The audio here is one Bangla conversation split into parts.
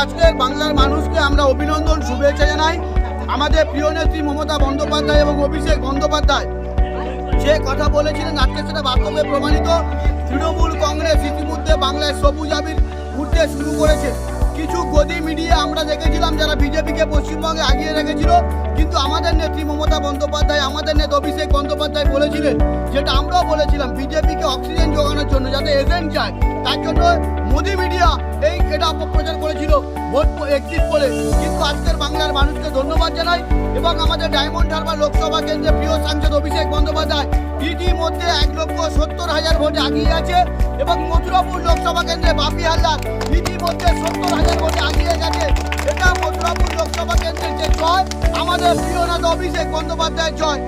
আজকের বাংলার মানুষকে আমরা অভিনন্দন শুভেচ্ছা জানাই। আমাদের প্রিয় নেত্রী মমতা বন্দ্যোপাধ্যায় এবং অভিষেক বন্দ্যোপাধ্যায় যে কথা বলেছিলেন আজকে সেটা বাস্তবে প্রমাণিত। তৃণমূল কংগ্রেস ইতিমধ্যে বাংলায় সবুজ আবির উঠতে শুরু করেছে। কিছু গদি মিডিয়া আমরা দেখেছিলাম যারা বিজেপিকে পশ্চিমবঙ্গে আগিয়ে রেখেছিল, কিন্তু আমাদের নেত্রী মমতা বন্দ্যোপাধ্যায়, আমাদের নেতা অভিষেক বন্দ্যোপাধ্যায় বলেছিলেন, যেটা আমরাও বলেছিলাম, বিজেপিকে অক্সিজেন যোগানোর জন্য যাতে এজেন্ট যায়, তার জন্য মোদি মিডিয়া এটা অপপ্রচার করেছিল ভোট এক্সিট বলে। কিন্তু আজকের বাংলার মানুষকে ধন্যবাদ জানাই এবং আমাদের ডায়মন্ড হারবার লোকসভা কেন্দ্রে প্রিয় সাংসদ অভিষেক বন্দ্যোপাধ্যায় ইতিমধ্যে 1,70,000 ভোটে এগিয়ে আছে এবং মথুরাপুর লোকসভা কেন্দ্রে বাপি হালদার ইতিমধ্যে 70,000 ভোটে এগিয়ে গেছে। এটা মথুরাপুর লোকসভা কেন্দ্রের যে জয়, আমাদের প্রিয় নেতা অভিষেক বন্দ্যোপাধ্যায়ের জয়।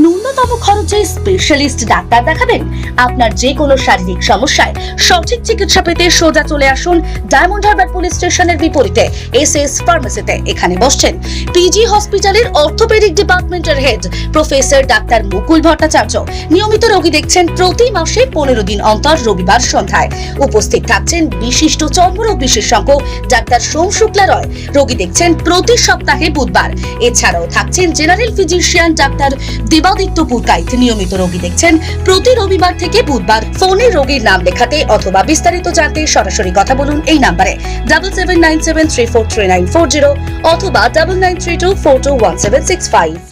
ন্যূনতম খরচে স্পেশালিস্ট ডাক্তার দেখাবেন? আপনার যে কোনো শারীরিক সমস্যায় সঠিক চিকিৎসা পেতে সোজা চলে আসুন ডায়মন্ড হারবার পুলিশ স্টেশনের বিপরীতে এসএস ফার্মেসিতে। এখানে বসছেন পিজি হসপিটালের অর্থোপেডিক ডিপার্টমেন্টের হেড প্রফেসর ডাক্তার মুকুল ভট্টাচার্য। নিয়মিত রোগী দেখছেন প্রতি মাসে 15 দিন অন্তর রবিবার সন্ধ্যায়। উপস্থিত থাকছেন বিশিষ্ট চর্মরোগ বিশেষজ্ঞ ডাক্তার সোম শুক্লা রয়। রোগী দেখছেন প্রতি সপ্তাহে বুধবার। এছাড়াও থাকছেন general physician doctor Debaditya Purkait. নিয়মিত রোগী দেখছেন প্রতি রবিবার থেকে বুধবার। ফোনে রোগীর নাম লেখাতে অথবা বিস্তারিত জানতে সরাসরি কথা বলুন এই নাম্বারে 7797343940 অথবা 9932421765।